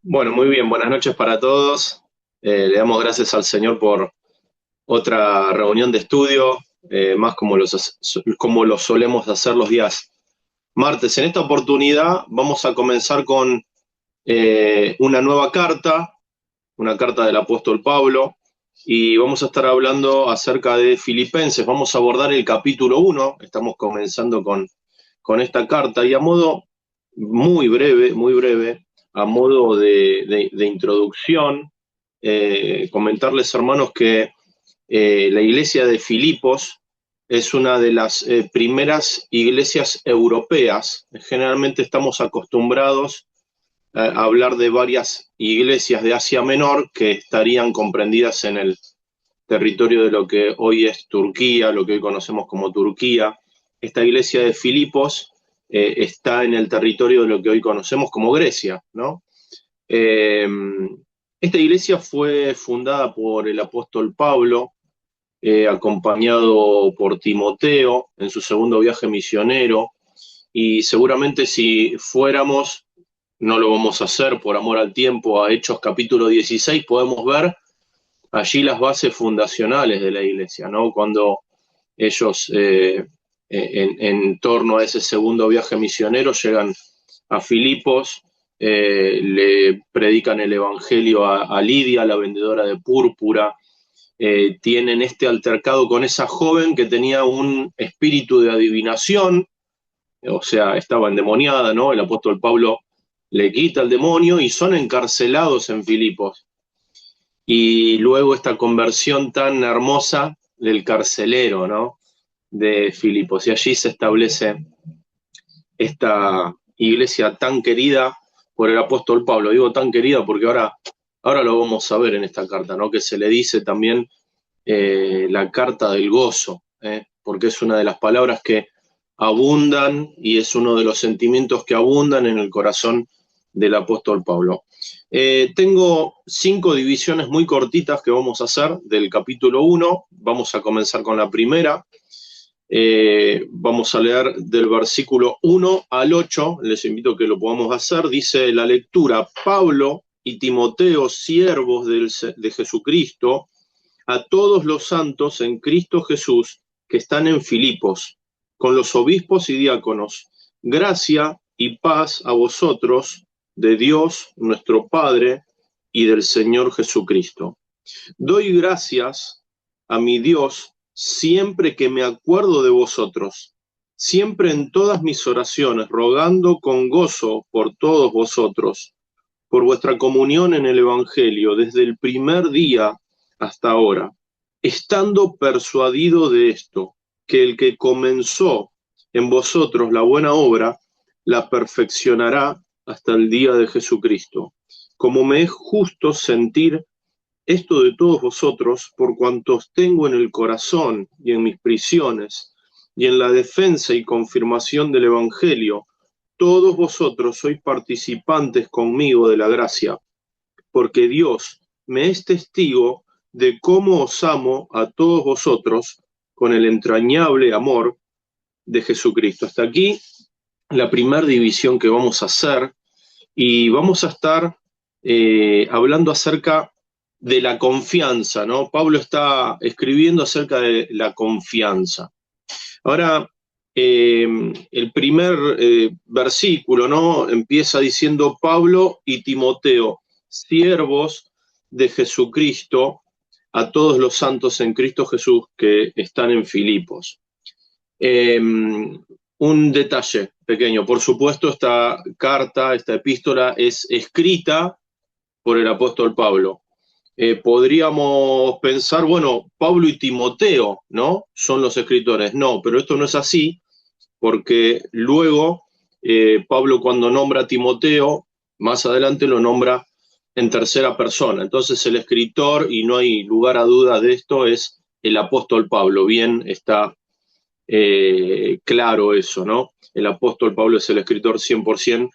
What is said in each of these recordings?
Bueno, muy bien, buenas noches para todos. Le damos gracias al Señor por otra reunión de estudio, más como lo solemos hacer los días martes. En esta oportunidad vamos a comenzar con una carta del apóstol Pablo, y vamos a estar hablando acerca de Filipenses. Vamos a abordar el capítulo 1. Estamos comenzando con esta carta, y a modo muy breve, a modo de introducción, comentarles, hermanos, que la iglesia de Filipos es una de las primeras iglesias europeas. Generalmente estamos acostumbrados a hablar de varias iglesias de Asia Menor que estarían comprendidas en el territorio de lo que hoy es Turquía, lo que hoy conocemos como Turquía. Esta iglesia de Filipos está en el territorio de lo que hoy conocemos como Grecia, ¿no? Eh, Esta iglesia fue fundada por el apóstol Pablo, acompañado por Timoteo en su segundo viaje misionero, y seguramente si fuéramos, no lo vamos a hacer por amor al tiempo, a Hechos capítulo 16, podemos ver allí las bases fundacionales de la iglesia, ¿no? Cuando ellos, en torno a ese segundo viaje misionero, llegan a Filipos, le predican el evangelio a Lidia, la vendedora de púrpura. Tienen este altercado con esa joven que tenía un espíritu de adivinación, o sea, estaba endemoniada, ¿no? El apóstol Pablo le quita el demonio y son encarcelados en Filipos. Y luego esta conversión tan hermosa del carcelero, ¿no? De Filipos. Y allí se establece esta iglesia tan querida por el apóstol Pablo. Digo tan querida porque ahora lo vamos a ver en esta carta, ¿no? Que se le dice también la carta del gozo, porque es una de las palabras que abundan y es uno de los sentimientos que abundan en el corazón del apóstol Pablo. Tengo 5 divisiones muy cortitas que vamos a hacer del capítulo 1. Vamos a comenzar con la primera. Vamos a leer del versículo 1 al 8. Les invito a que lo podamos hacer. Dice la lectura: Pablo y Timoteo, siervos de Jesucristo, a todos los santos en Cristo Jesús que están en Filipos, con los obispos y diáconos, gracia y paz a vosotros, de Dios nuestro Padre y del Señor Jesucristo. Doy gracias a mi Dios siempre que me acuerdo de vosotros, siempre en todas mis oraciones, rogando con gozo por todos vosotros, por vuestra comunión en el Evangelio desde el primer día hasta ahora, estando persuadido de esto, que el que comenzó en vosotros la buena obra, la perfeccionará hasta el día de Jesucristo. Como me es justo sentir esto de todos vosotros, por cuantos tengo en el corazón y en mis prisiones, y en la defensa y confirmación del Evangelio, todos vosotros sois participantes conmigo de la gracia, porque Dios me es testigo de cómo os amo a todos vosotros con el entrañable amor de Jesucristo. Hasta aquí la primera división que vamos a hacer, y vamos a estar hablando acerca de la confianza, ¿no? Pablo está escribiendo acerca de la confianza. Ahora, el primer versículo, ¿no? Empieza diciendo: Pablo y Timoteo, siervos de Jesucristo, a todos los santos en Cristo Jesús que están en Filipos. Un detalle pequeño: por supuesto, esta carta, esta epístola es escrita por el apóstol Pablo. Podríamos pensar, bueno, Pablo y Timoteo, ¿no? Son los escritores. No, pero esto no es así, porque luego Pablo, cuando nombra a Timoteo, más adelante lo nombra en tercera persona. Entonces el escritor, y no hay lugar a duda de esto, es el apóstol Pablo. Bien, está claro eso, ¿no? El apóstol Pablo es el escritor 100%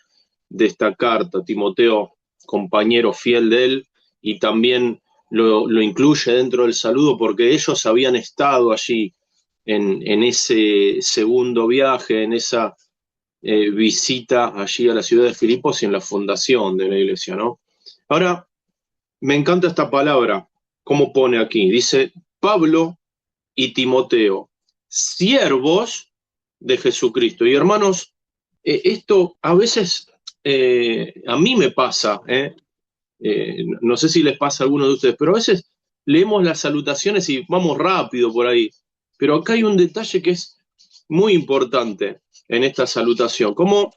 de esta carta. Timoteo, compañero fiel de él, y también lo incluye dentro del saludo porque ellos habían estado allí en ese segundo viaje, en esa visita allí a la ciudad de Filipos y en la fundación de la iglesia, ¿no? Ahora, me encanta esta palabra, cómo pone aquí. Dice, Pablo y Timoteo, siervos de Jesucristo. Y hermanos, esto a veces a mí me pasa, no sé si les pasa a alguno de ustedes, pero a veces leemos las salutaciones y vamos rápido por ahí. Pero acá hay un detalle que es muy importante en esta salutación, como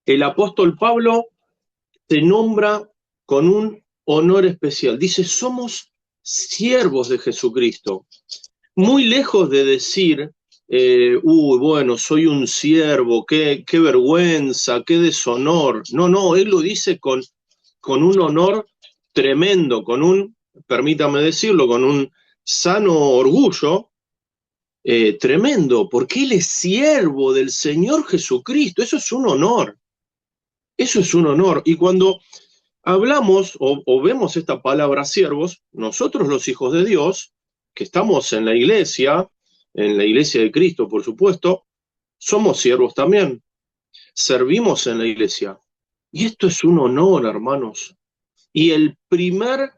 el apóstol Pablo se nombra con un honor especial. Dice, somos siervos de Jesucristo. Muy lejos de decir, bueno, soy un siervo, qué vergüenza, qué deshonor. No, no, él lo dice con un honor tremendo, con un, permítame decirlo, con un sano orgullo tremendo, porque él es siervo del Señor Jesucristo. Eso es un honor. Eso es un honor. Y cuando hablamos o vemos esta palabra siervos, nosotros los hijos de Dios, que estamos en la iglesia de Cristo, por supuesto, somos siervos también. Servimos en la iglesia. Y esto es un honor, hermanos. Y el primer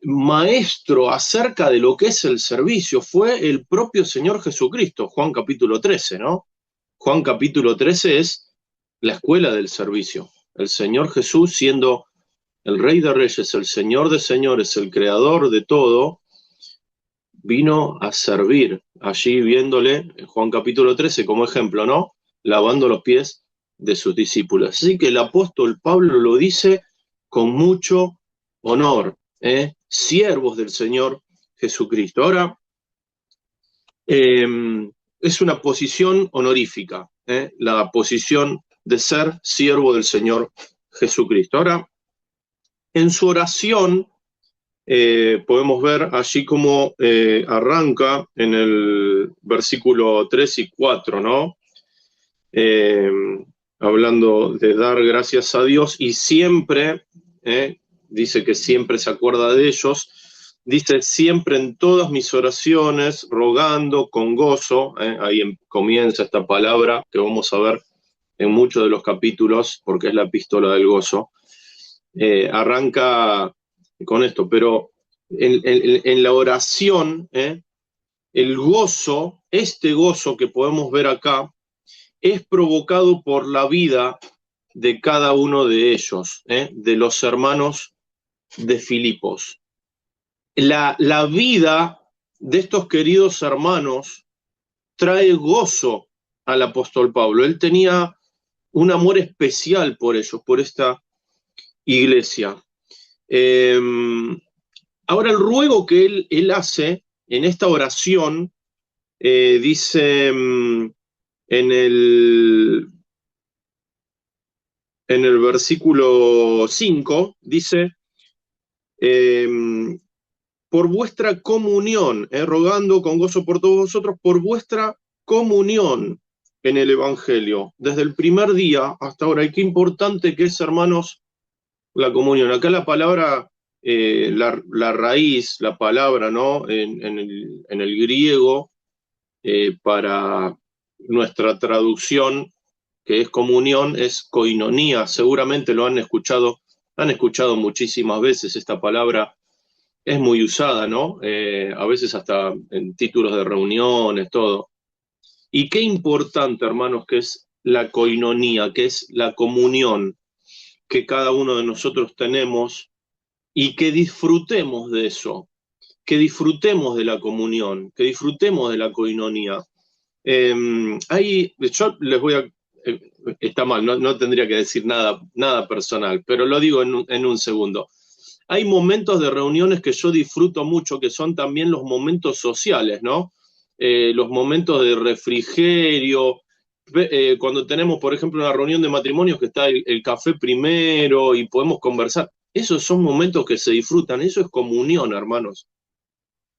maestro acerca de lo que es el servicio fue el propio Señor Jesucristo, Juan capítulo 13, ¿no? Juan capítulo 13 es la escuela del servicio. El Señor Jesús, siendo el Rey de Reyes, el Señor de Señores, el Creador de todo, vino a servir. Allí viéndole, en Juan capítulo 13 como ejemplo, ¿no? Lavando los pies de sus discípulos. Así que el apóstol Pablo lo dice con mucho honor, siervos del Señor Jesucristo. Ahora, es una posición honorífica, la posición de ser siervo del Señor Jesucristo. Ahora, en su oración, podemos ver allí cómo arranca en el versículo 3 y 4, ¿no? Hablando de dar gracias a Dios y siempre, dice que siempre se acuerda de ellos, dice siempre en todas mis oraciones, rogando con gozo, ahí comienza esta palabra que vamos a ver en muchos de los capítulos, porque es la epístola del gozo, arranca con esto, pero en la oración, el gozo, este gozo que podemos ver acá, es provocado por la vida de cada uno de ellos, de los hermanos de Filipos. La vida de estos queridos hermanos trae gozo al apóstol Pablo. Él tenía un amor especial por ellos, por esta iglesia. Ahora el ruego que él hace en esta oración, dice en el versículo 5, dice, por vuestra comunión, rogando con gozo por todos vosotros, por vuestra comunión en el Evangelio, desde el primer día hasta ahora. Y qué importante que es, hermanos, la comunión. Acá la palabra, la raíz, la palabra, ¿no? En el griego, para nuestra traducción, que es comunión, es koinonía. Seguramente lo han escuchado muchísimas veces esta palabra. Es muy usada, ¿no? A veces hasta en títulos de reuniones, todo. Y qué importante, hermanos, que es la koinonía, que es la comunión que cada uno de nosotros tenemos, y que disfrutemos de eso, que disfrutemos de la comunión, que disfrutemos de la koinonía. Yo les voy a... está mal, no tendría que decir nada personal, pero lo digo en un segundo. Hay momentos de reuniones que yo disfruto mucho, que son también los momentos sociales, ¿no? Los momentos de refrigerio, cuando tenemos, por ejemplo, una reunión de matrimonios que está el café primero y podemos conversar. Esos son momentos que se disfrutan, eso es comunión, hermanos.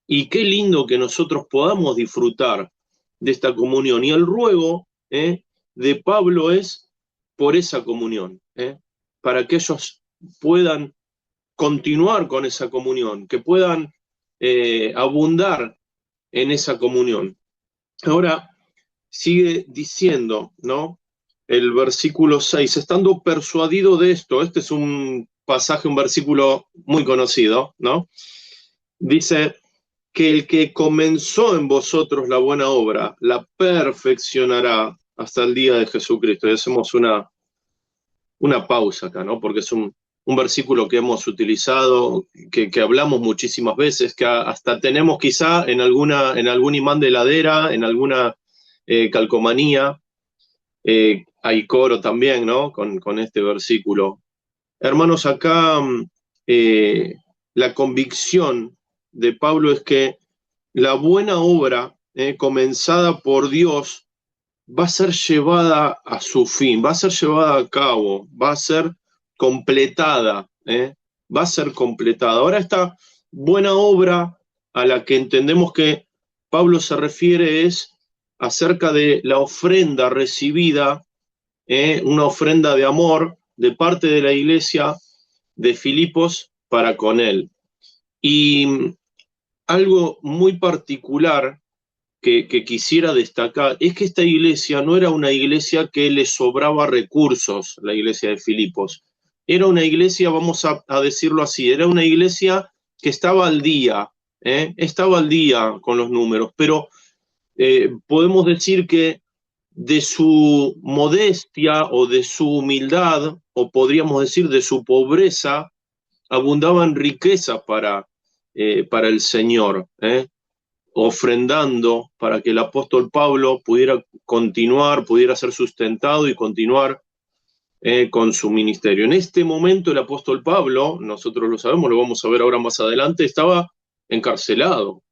Y qué lindo que nosotros podamos disfrutar de esta comunión. Y el ruego de Pablo es por esa comunión, para que ellos puedan continuar con esa comunión, que puedan abundar en esa comunión. Ahora, sigue diciendo, ¿no? El versículo 6, estando persuadido de esto, este es un pasaje, un versículo muy conocido, ¿no? Dice que el que comenzó en vosotros la buena obra, la perfeccionará hasta el día de Jesucristo. Y hacemos una pausa acá, ¿no? Porque es un versículo que hemos utilizado, que hablamos muchísimas veces, que hasta tenemos quizá en algún imán de heladera, en alguna calcomanía. Hay coro también, ¿no? Con este versículo. Hermanos, acá eh, la convicción de Pablo es que la buena obra comenzada por Dios va a ser llevada a su fin, va a ser llevada a cabo, va a ser completada, va a ser completada. Ahora esta buena obra a la que entendemos que Pablo se refiere es acerca de la ofrenda recibida, una ofrenda de amor de parte de la iglesia de Filipos para con él. Y algo muy particular que quisiera destacar es que esta iglesia no era una iglesia que le sobraba recursos, la iglesia de Filipos. Era una iglesia, vamos a decirlo así, era una iglesia que estaba al día, estaba al día con los números, pero podemos decir que de su modestia o de su humildad, o podríamos decir de su pobreza, abundaban riquezas para el Señor, ofrendando para que el apóstol Pablo pudiera continuar, pudiera ser sustentado y continuar con su ministerio. En este momento el apóstol Pablo, nosotros lo sabemos, lo vamos a ver ahora más adelante, estaba encarcelado,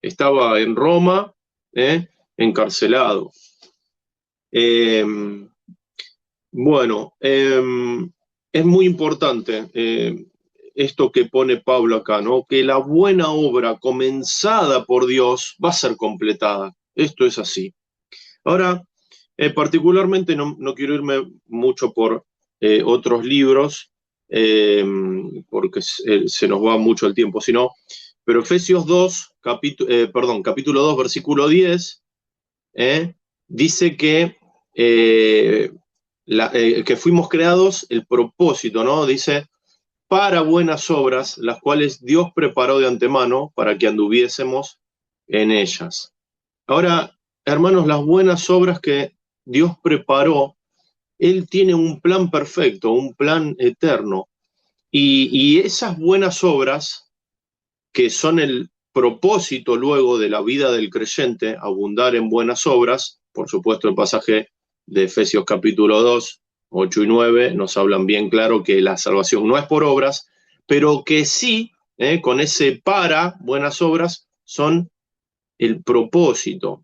estaba en Roma, encarcelado. Bueno, es muy importante esto que pone Pablo acá, ¿no? Que la buena obra comenzada por Dios va a ser completada. Esto es así. Ahora, particularmente no quiero irme mucho por otros libros, porque se nos va mucho el tiempo, sino, pero Efesios 2, capítulo 2, versículo 10, dice que fuimos creados el propósito, ¿no? Dice, para buenas obras, las cuales Dios preparó de antemano para que anduviésemos en ellas. Ahora, hermanos, las buenas obras que Dios preparó, Él tiene un plan perfecto, un plan eterno. Y esas buenas obras, que son el propósito luego de la vida del creyente, abundar en buenas obras, por supuesto el pasaje de Efesios capítulo 2, 8 y 9 nos hablan bien claro que la salvación no es por obras, pero que sí, con ese para buenas obras, son el propósito,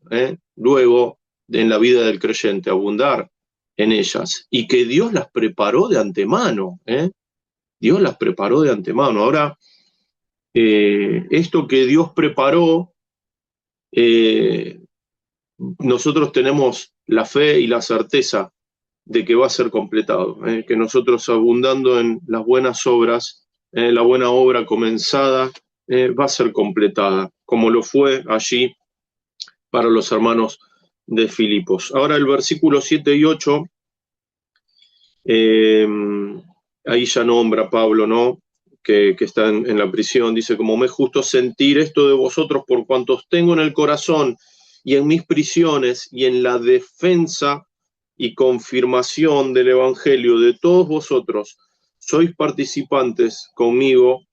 luego en la vida del creyente, abundar en ellas, y que Dios las preparó de antemano, Dios las preparó de antemano. Ahora, esto que Dios preparó, nosotros tenemos la fe y la certeza de que va a ser completado, que nosotros abundando en las buenas obras, la buena obra comenzada va a ser completada, como lo fue allí para los hermanos de Filipos. Ahora el versículo 7 y 8, ahí ya nombra Pablo, ¿no? Que está en la prisión, dice, como me es justo sentir esto de vosotros por cuantos tengo en el corazón y en mis prisiones y en la defensa y confirmación del Evangelio de todos vosotros, sois participantes conmigo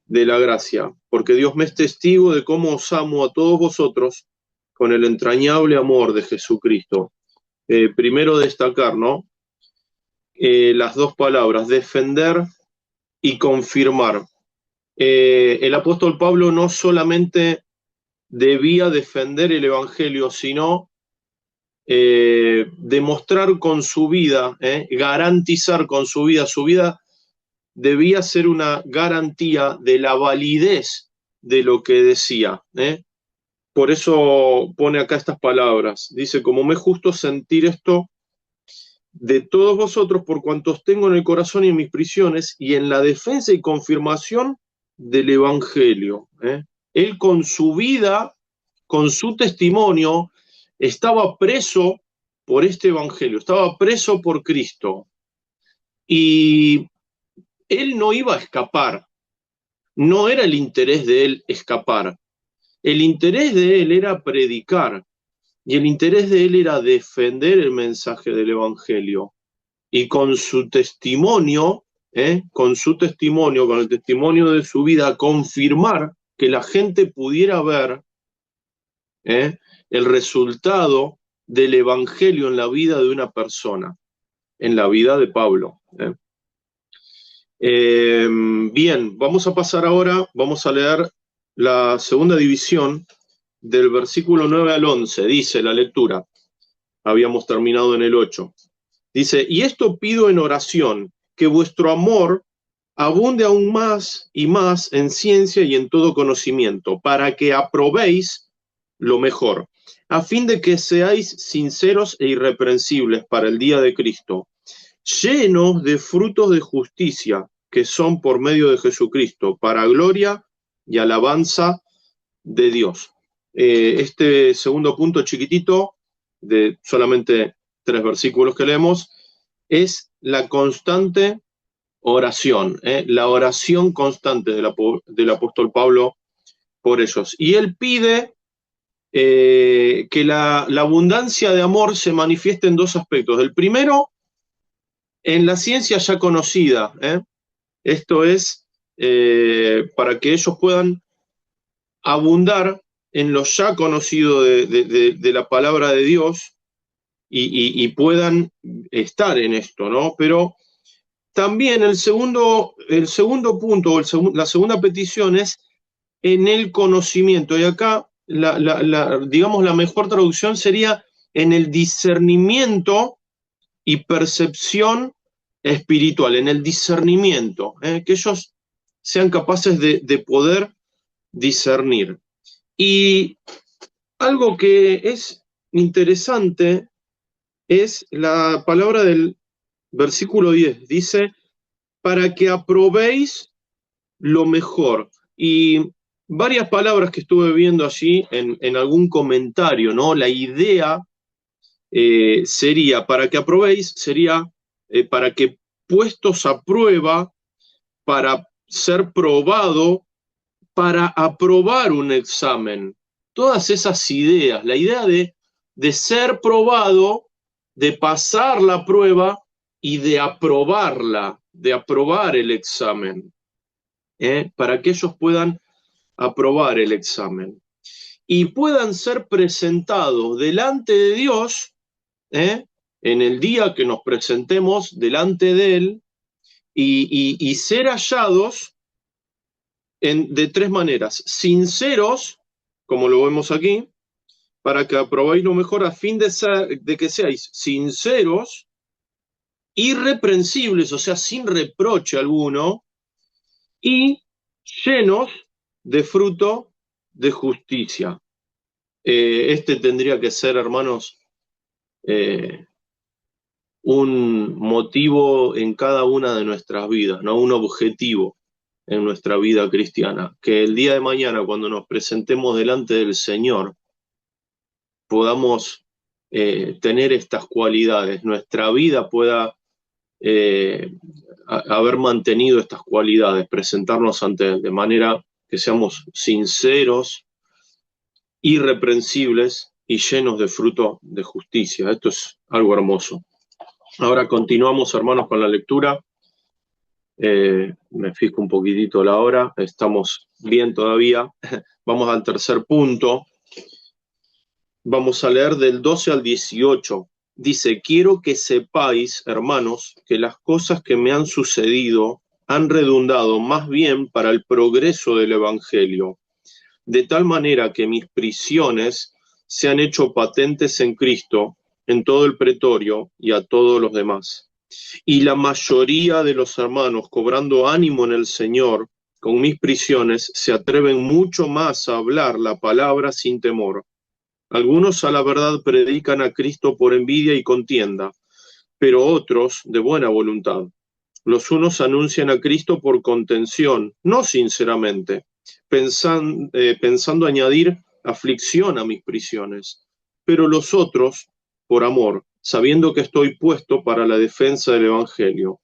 de la gracia, porque Dios me es testigo de cómo os amo a todos vosotros con el entrañable amor de Jesucristo. Primero destacar, ¿no? Las dos palabras, defender y confirmar. El apóstol Pablo no solamente debía defender el Evangelio, sino demostrar con su vida, garantizar con su vida debía ser una garantía de la validez de lo que decía. Por eso pone acá estas palabras. Dice, como me es justo sentir esto de todos vosotros por cuantos tengo en el corazón y en mis prisiones y en la defensa y confirmación del Evangelio. Él con su vida, con su testimonio, estaba preso por este evangelio, estaba preso por Cristo. Y él no iba a escapar, no era el interés de él escapar. El interés de él era predicar y el interés de él era defender el mensaje del evangelio. Y con su testimonio, con el testimonio de su vida, confirmar que la gente pudiera ver el resultado del evangelio en la vida de una persona, en la vida de Pablo. Bien, vamos a pasar ahora, vamos a leer la segunda división del versículo 9 al 11, dice la lectura, habíamos terminado en el 8, dice, y esto pido en oración, que vuestro amor abunde aún más y más en ciencia y en todo conocimiento, para que aprobéis lo mejor, a fin de que seáis sinceros e irreprensibles para el día de Cristo, llenos de frutos de justicia, que son por medio de Jesucristo, para gloria y alabanza de Dios. Este segundo punto chiquitito, de solamente 3 versículos que leemos, es la constante oración, la oración constante del apóstol Pablo por ellos. Y él pide que la abundancia de amor se manifieste en 2 aspectos. El primero, en la ciencia ya conocida, esto es para que ellos puedan abundar en lo ya conocido de la palabra de Dios y puedan estar en esto, ¿no? Pero también el segundo punto, o la segunda petición es en el conocimiento. Y acá, digamos, la mejor traducción sería en el discernimiento y percepción espiritual, en el discernimiento, que ellos sean capaces de poder discernir. Y algo que es interesante es la palabra del versículo 10. Dice, para que aprobéis lo mejor. Y varias palabras que estuve viendo allí en algún comentario, ¿no? La idea sería, para que aprobéis, sería para que puestos a prueba, para ser probado, para aprobar un examen. Todas esas ideas, la idea de ser probado, de pasar la prueba y de aprobarla, de aprobar el examen, para que ellos puedan aprobar el examen y puedan ser presentados delante de Dios, en el día que nos presentemos delante de Él, y ser hallados de 3 maneras: sinceros, como lo vemos aquí, para que aprobéis lo mejor, a fin de que seáis sinceros, irreprensibles, o sea, sin reproche alguno, y llenos de fruto de justicia. Este tendría que ser, hermanos, un motivo en cada una de nuestras vidas, ¿no? Un objetivo en nuestra vida cristiana, que el día de mañana, cuando nos presentemos delante del Señor, podamos tener estas cualidades, nuestra vida pueda haber mantenido estas cualidades, presentarnos ante Él de manera que seamos sinceros, irreprensibles y llenos de fruto de justicia. Esto es algo hermoso. Ahora continuamos, hermanos, con la lectura. Me fijo un poquitito la hora, estamos bien todavía. Vamos al tercer punto. Vamos a leer del 12 al 18. Dice, quiero que sepáis, hermanos, que las cosas que me han sucedido han redundado más bien para el progreso del Evangelio, de tal manera que mis prisiones se han hecho patentes en Cristo, en todo el pretorio y a todos los demás. Y la mayoría de los hermanos, cobrando ánimo en el Señor, con mis prisiones, se atreven mucho más a hablar la palabra sin temor. Algunos a la verdad predican a Cristo por envidia y contienda, pero otros de buena voluntad. Los unos anuncian a Cristo por contención, no sinceramente, pensando añadir aflicción a mis prisiones. pero los otros por amor, sabiendo que estoy puesto para la defensa del Evangelio.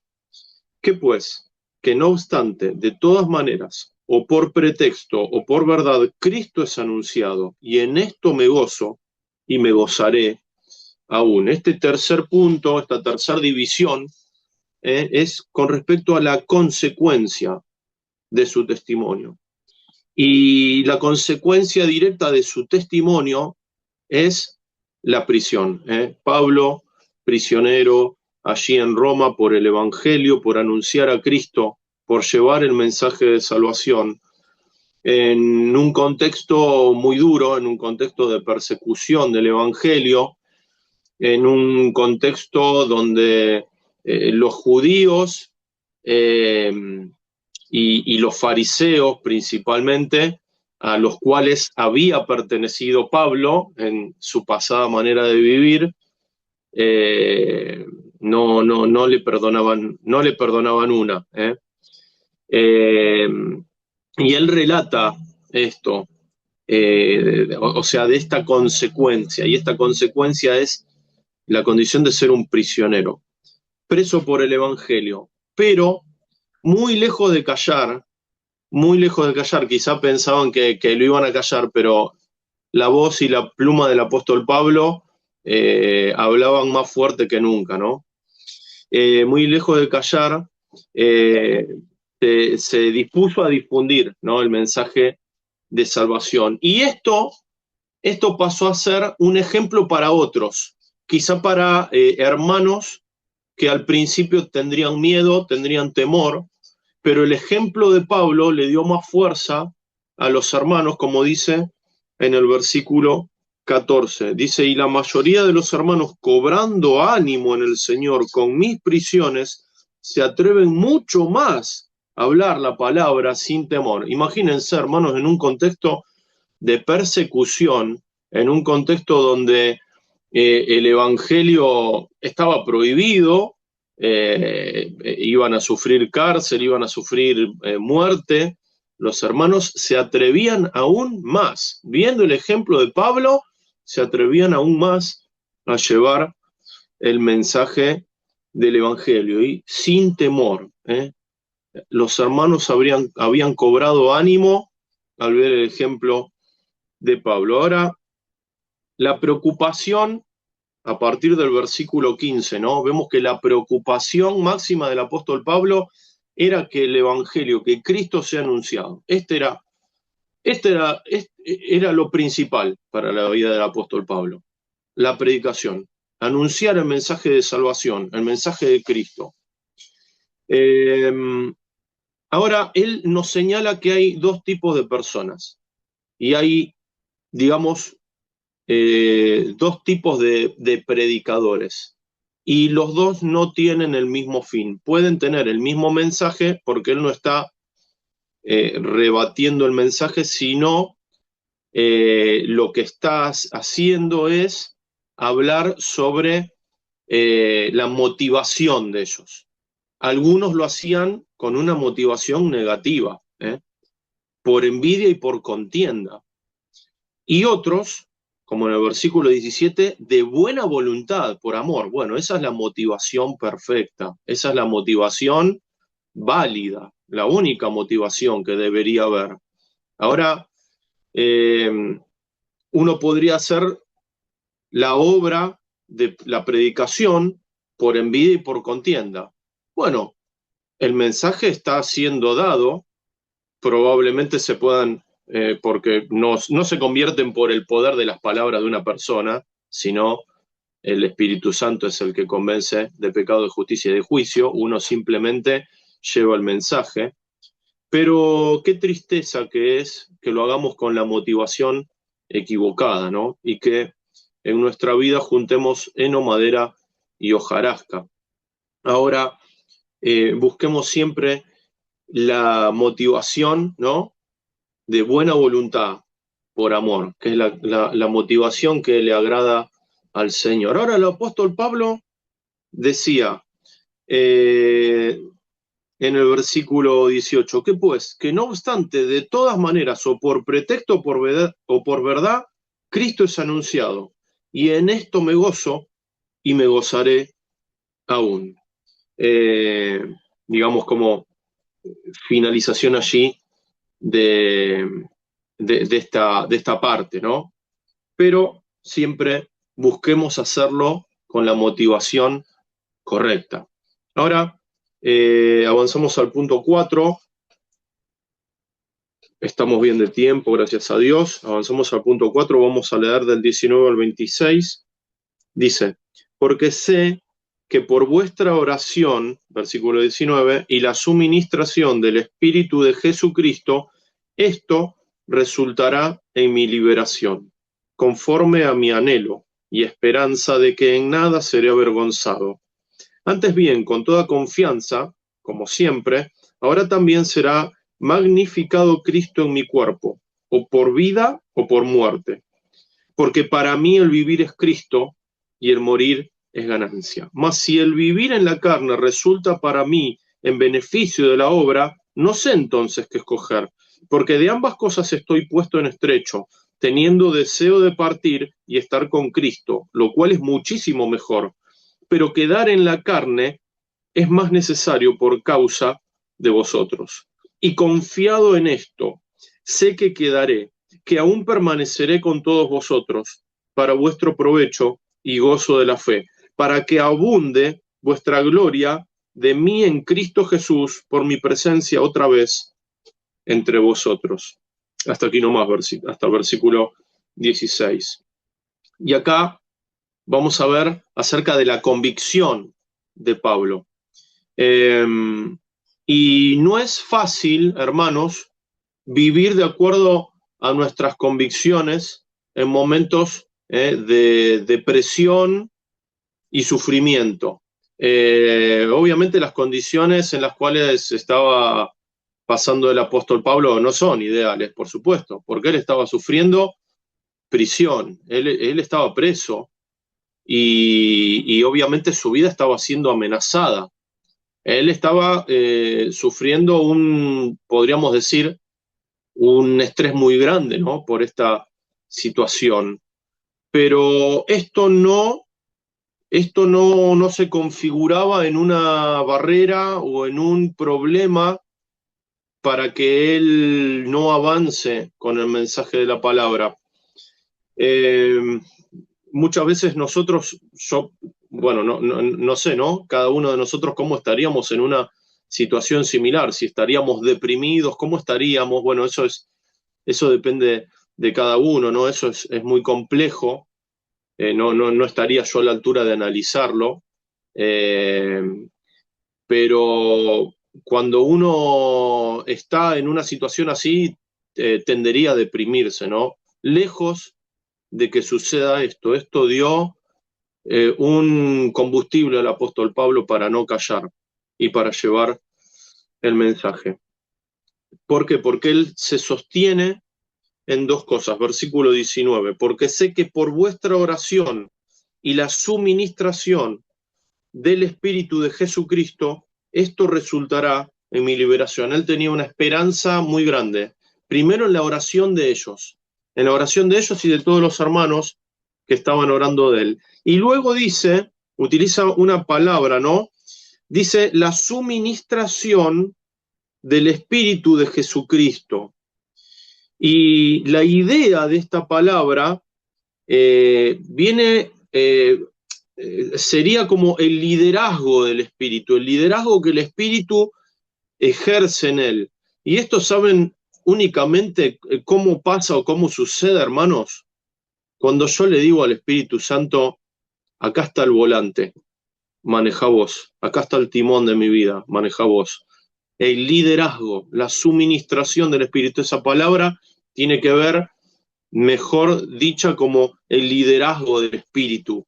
¿Qué pues? Que no obstante, de todas maneras, o por pretexto o por verdad, Cristo es anunciado, y en esto me gozo y me gozaré aún. Este tercer punto, esta tercera división, es con respecto a la consecuencia de su testimonio. Y la consecuencia directa de su testimonio es la prisión. Pablo, prisionero allí en Roma por el Evangelio, por anunciar a Cristo, por llevar el mensaje de salvación, en un contexto muy duro, en un contexto de persecución del Evangelio, en un contexto donde los judíos y los fariseos principalmente, a los cuales había pertenecido Pablo en su pasada manera de vivir, no le perdonaban una. Y él relata esto, o sea, de esta consecuencia, y esta consecuencia es la condición de ser un prisionero, preso por el Evangelio, pero muy lejos de callar, quizá pensaban que lo iban a callar, pero la voz y la pluma del apóstol Pablo hablaban más fuerte que nunca, ¿no? Muy lejos de callar, se dispuso a difundir, ¿no?, el mensaje de salvación. Y esto pasó a ser un ejemplo para otros, quizá para hermanos que al principio tendrían miedo, tendrían temor, pero el ejemplo de Pablo le dio más fuerza a los hermanos, como dice en el versículo 14. Dice, y la mayoría de los hermanos, cobrando ánimo en el Señor con mis prisiones, se atreven mucho más a hablar la palabra sin temor. Imagínense, hermanos, en un contexto de persecución, en un contexto donde el Evangelio estaba prohibido, iban a sufrir cárcel, iban a sufrir muerte, los hermanos se atrevían aún más, viendo el ejemplo de Pablo, se atrevían aún más a llevar el mensaje del Evangelio, y sin temor. Los hermanos habían cobrado ánimo al ver el ejemplo de Pablo. Ahora, la preocupación, a partir del versículo 15, ¿no? Vemos que la preocupación máxima del apóstol Pablo era que el Evangelio, que Cristo sea anunciado. Este era lo principal para la vida del apóstol Pablo, la predicación, anunciar el mensaje de salvación, el mensaje de Cristo. Ahora, él nos señala que hay dos tipos de personas, y hay, digamos, dos tipos de predicadores, y los dos no tienen el mismo fin. Pueden tener el mismo mensaje, porque él no está rebatiendo el mensaje, sino lo que está haciendo es hablar sobre la motivación de ellos. Algunos lo hacían con una motivación negativa, por envidia y por contienda, y otros, como en el versículo 17, de buena voluntad, por amor. Bueno, esa es la motivación perfecta, esa es la motivación válida, la única motivación que debería haber. Ahora, uno podría hacer la obra de la predicación por envidia y por contienda. Bueno, el mensaje está siendo dado, probablemente se puedan, porque no se convierten por el poder de las palabras de una persona, sino el Espíritu Santo es el que convence de pecado, de justicia y de juicio. Uno simplemente lleva el mensaje, pero qué tristeza que es que lo hagamos con la motivación equivocada, ¿no? Y que en nuestra vida juntemos heno, madera y hojarasca. Ahora, busquemos siempre la motivación, ¿no?, de buena voluntad, por amor, que es la motivación que le agrada al Señor. Ahora el apóstol Pablo decía en el versículo 18, ¿qué pues? Que no obstante, de todas maneras, o por pretexto o por verdad, Cristo es anunciado, y en esto me gozo y me gozaré aún. Digamos como finalización allí de esta parte, ¿no? Pero siempre busquemos hacerlo con la motivación correcta. Ahora, avanzamos al punto 4. Estamos bien de tiempo, gracias a Dios. Avanzamos al punto 4, vamos a leer del 19 al 26. Dice, porque sé que por vuestra oración, versículo 19, y la suministración del Espíritu de Jesucristo, esto resultará en mi liberación, conforme a mi anhelo y esperanza de que en nada seré avergonzado. Antes bien, con toda confianza, como siempre, ahora también será magnificado Cristo en mi cuerpo, o por vida o por muerte. Porque para mí el vivir es Cristo y el morir es ganancia. Mas si el vivir en la carne resulta para mí en beneficio de la obra, no sé entonces qué escoger, porque de ambas cosas estoy puesto en estrecho, teniendo deseo de partir y estar con Cristo, lo cual es muchísimo mejor. Pero quedar en la carne es más necesario por causa de vosotros. Y confiado en esto, sé que quedaré, que aún permaneceré con todos vosotros, para vuestro provecho y gozo de la fe, para que abunde vuestra gloria de mí en Cristo Jesús por mi presencia otra vez entre vosotros. Hasta aquí nomás, hasta el versículo 16. Y acá vamos a ver acerca de la convicción de Pablo. Y no es fácil, hermanos, vivir de acuerdo a nuestras convicciones en momentos de depresión y sufrimiento. Obviamente las condiciones en las cuales estaba pasando el apóstol Pablo no son ideales, por supuesto, porque él estaba sufriendo prisión, él estaba preso y obviamente su vida estaba siendo amenazada. Él estaba sufriendo podríamos decir, un estrés muy grande, ¿no? Por esta situación. Pero esto no se configuraba en una barrera o en un problema para que él no avance con el mensaje de la palabra. Eh, Muchas veces nosotros, bueno, no sé, ¿no? Cada uno de nosotros cómo estaríamos en una situación similar, si estaríamos deprimidos, cómo estaríamos, bueno, eso depende de cada uno, ¿no? Eso es muy complejo, no estaría yo a la altura de analizarlo, eh, pero cuando uno está en una situación así, tendería a deprimirse, ¿no? Lejos de que suceda esto. Esto dio un combustible al apóstol Pablo para no callar y para llevar el mensaje. ¿Por qué? Porque él se sostiene en dos cosas. Versículo 19, porque sé que por vuestra oración y la suministración del Espíritu de Jesucristo, esto resultará en mi liberación. Él tenía una esperanza muy grande. Primero en la oración de ellos, en la oración de ellos y de todos los hermanos que estaban orando de él. Y luego dice, utiliza una palabra, ¿no? Dice la suministración del Espíritu de Jesucristo. Y la idea de esta palabra sería como el liderazgo del Espíritu, el liderazgo que el Espíritu ejerce en él. Y esto saben únicamente cómo pasa o cómo sucede, hermanos, cuando yo le digo al Espíritu Santo, acá está el volante, maneja vos, acá está el timón de mi vida, maneja vos. El liderazgo, la suministración del Espíritu, esa palabra tiene que ver, mejor dicha, como el liderazgo del Espíritu.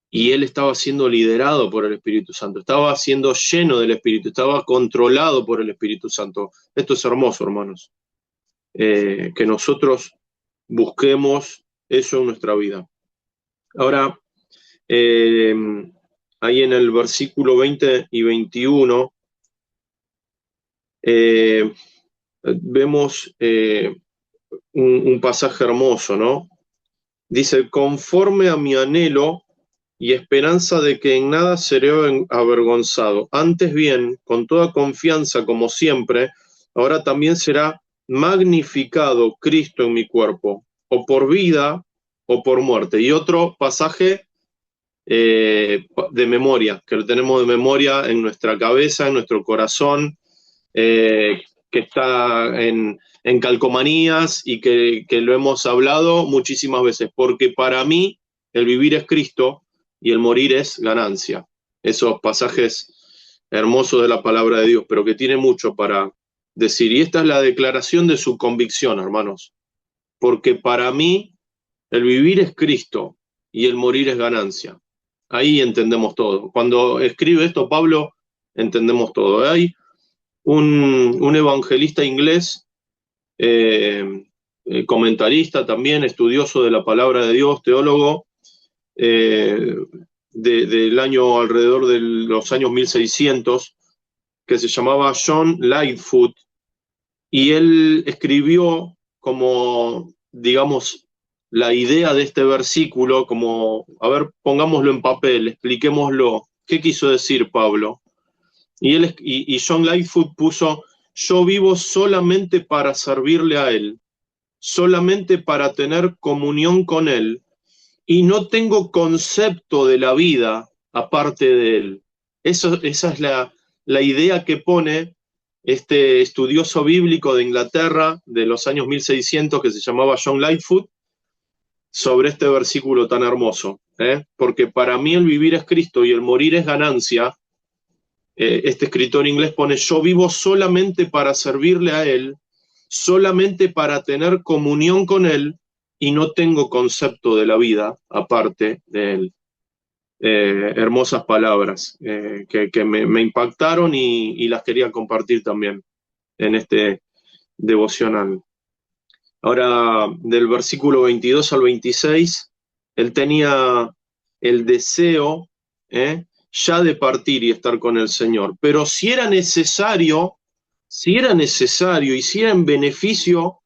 Y él estaba siendo liderado por el Espíritu Santo, estaba siendo lleno del Espíritu, estaba controlado por el Espíritu Santo. Esto es hermoso, hermanos, que nosotros busquemos eso en nuestra vida. Ahora, ahí en el versículo 20 y 21, vemos un pasaje hermoso, ¿no? Dice, conforme a mi anhelo y esperanza de que en nada seré avergonzado. Antes bien, con toda confianza, como siempre, ahora también será magnificado Cristo en mi cuerpo, o por vida o por muerte. Y otro pasaje de memoria, que lo tenemos de memoria en nuestra cabeza, en nuestro corazón, que está en calcomanías y que lo hemos hablado muchísimas veces, porque para mí el vivir es Cristo y el morir es ganancia. Esos pasajes hermosos de la palabra de Dios, pero que tiene mucho para decir. Y esta es la declaración de su convicción, hermanos, porque para mí el vivir es Cristo y el morir es ganancia. Ahí entendemos todo. Cuando escribe esto Pablo, entendemos todo. Hay un evangelista inglés, comentarista también, estudioso de la palabra de Dios, teólogo, del año alrededor de los años 1600, que se llamaba John Lightfoot, y él escribió como, digamos, la idea de este versículo, como, a ver, pongámoslo en papel, expliquémoslo. ¿Qué quiso decir Pablo? Y John Lightfoot puso, yo vivo solamente para servirle a Él, solamente para tener comunión con Él, y no tengo concepto de la vida aparte de Él. Esa es la idea que pone este estudioso bíblico de Inglaterra de los años 1600 que se llamaba John Lightfoot sobre este versículo tan hermoso. Porque para mí el vivir es Cristo y el morir es ganancia. Este escritor inglés pone, yo vivo solamente para servirle a Él, solamente para tener comunión con Él, y no tengo concepto de la vida aparte de Él. Hermosas palabras que me impactaron y las quería compartir también en este devocional. Ahora, del versículo 22 al 26, él tenía el deseo ya de partir y estar con el Señor, pero si era necesario y si era en beneficio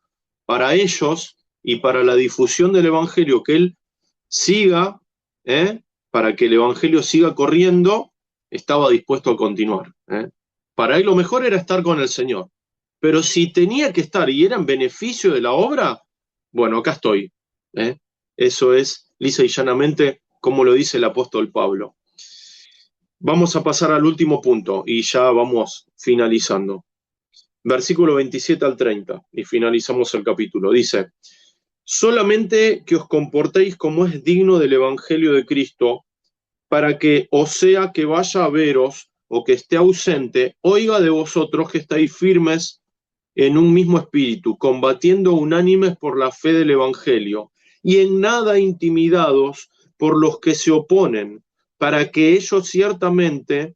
para ellos y para la difusión del Evangelio, que él siga, para que el Evangelio siga corriendo, estaba dispuesto a continuar. Para él lo mejor era estar con el Señor. Pero si tenía que estar y era en beneficio de la obra, bueno, acá estoy. Eso es lisa y llanamente como lo dice el apóstol Pablo. Vamos a pasar al último punto y ya vamos finalizando. Versículo 27 al 30 y finalizamos el capítulo. Dice, solamente que os comportéis como es digno del Evangelio de Cristo, para que, o sea que vaya a veros o que esté ausente, oiga de vosotros que estáis firmes en un mismo espíritu, combatiendo unánimes por la fe del Evangelio, y en nada intimidados por los que se oponen, para que ellos ciertamente,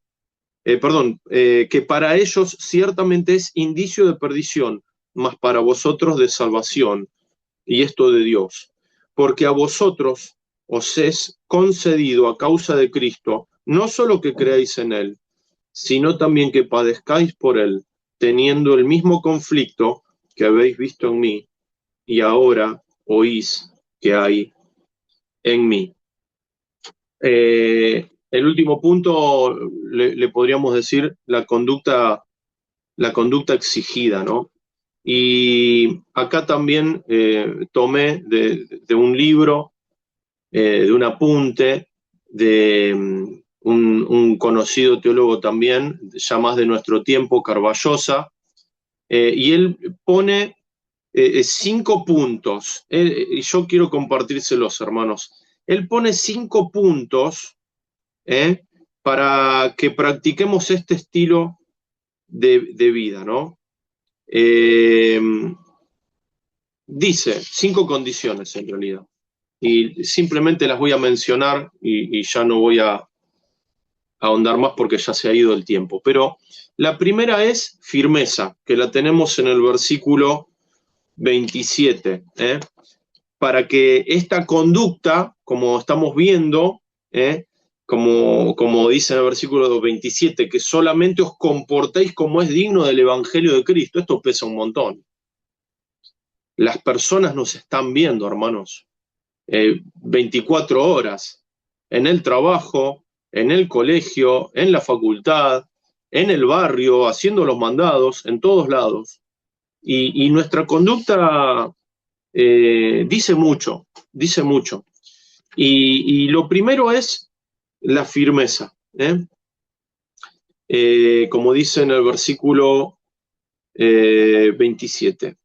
que para ellos ciertamente es indicio de perdición, mas para vosotros de salvación, y esto de Dios, porque a vosotros os es concedido a causa de Cristo, no solo que creáis en Él, sino también que padezcáis por Él, teniendo el mismo conflicto que habéis visto en mí y ahora oís que hay en mí. El último punto le podríamos decir la conducta exigida, ¿no? Y acá también tomé de un libro, de un apunte de un conocido teólogo también, ya más de nuestro tiempo, Carballosa, y él pone 5 puntos, y yo quiero compartírselos, hermanos. Él pone 5 puntos para que practiquemos este estilo de vida, ¿no? Dice 5 condiciones en realidad, y simplemente las voy a mencionar y ya no voy a ahondar más porque ya se ha ido el tiempo. Pero la primera es firmeza, que la tenemos en el versículo 27, para que esta conducta, como estamos viendo, como dice en el versículo 27, que solamente os comportéis como es digno del Evangelio de Cristo. Esto pesa un montón. Las personas nos están viendo, hermanos. 24 horas, en el trabajo, en el colegio, en la facultad, en el barrio, haciendo los mandados, en todos lados. Y nuestra conducta dice mucho, dice mucho. Y lo primero es la firmeza. Como dice en el versículo 27.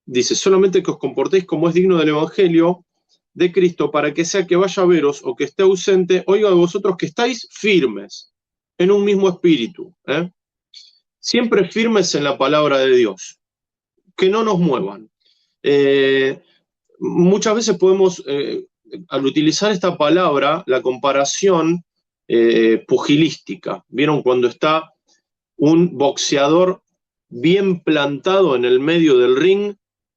Dice, solamente que os comportéis como es digno del Evangelio de Cristo, para que sea que vaya a veros o que esté ausente, oiga de vosotros que estáis firmes en un mismo espíritu. Siempre firmes en la palabra de Dios, que no nos muevan. Muchas veces podemos, al utilizar esta palabra, la comparación pugilística. ¿Vieron cuando está un boxeador bien plantado en el medio del ring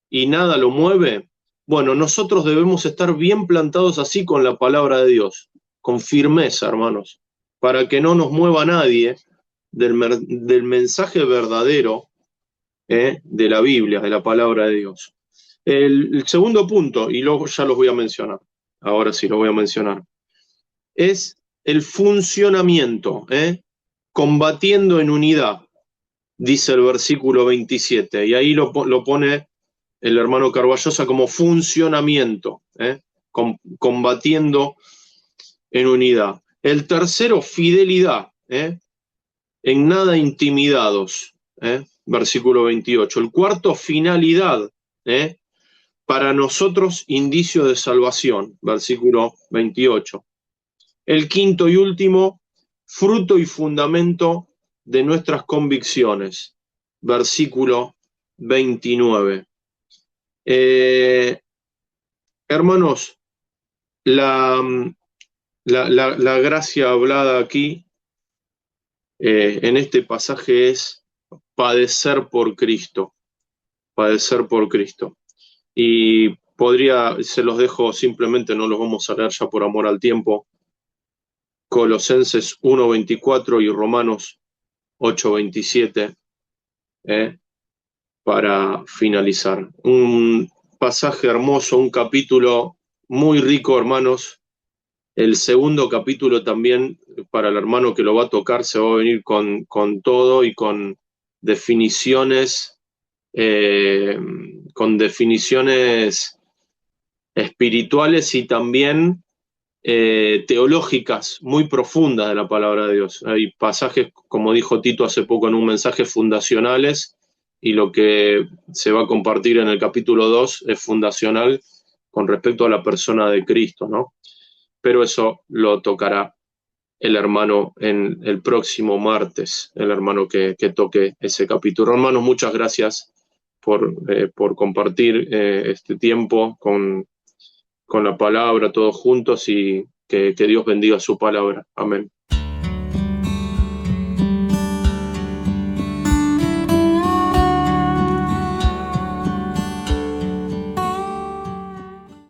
y nada lo mueve? Bueno, nosotros debemos estar bien plantados así con la palabra de Dios, con firmeza, hermanos, para que no nos mueva nadie del mensaje verdadero de la Biblia, de la palabra de Dios. El segundo punto, y luego ya los voy a mencionar, ahora sí lo voy a mencionar, es el funcionamiento, combatiendo en unidad, dice el versículo 27, y ahí lo pone el hermano Carballosa como funcionamiento, combatiendo en unidad. El tercero, fidelidad, en nada intimidados, versículo 28. El cuarto, finalidad, para nosotros indicio de salvación, versículo 28. El quinto y último, fruto y fundamento de nuestras convicciones, versículo 29. Hermanos, la gracia hablada aquí en este pasaje es padecer por Cristo, padecer por Cristo. Y se los dejo simplemente, no los vamos a leer ya por amor al tiempo, Colosenses 1:24 y Romanos 8:27, para finalizar. Un pasaje hermoso, un capítulo muy rico, hermanos. El segundo capítulo también, para el hermano que lo va a tocar, se va a venir con todo y con definiciones espirituales y también teológicas muy profundas de la palabra de Dios. Hay pasajes, como dijo Tito hace poco en un mensaje, fundacionales, y lo que se va a compartir en el capítulo 2 es fundacional con respecto a la persona de Cristo, ¿no? Pero eso lo tocará el hermano en el próximo martes, el hermano que toque ese capítulo. Hermanos, muchas gracias por compartir este tiempo con la palabra todos juntos, y que Dios bendiga su palabra. Amén.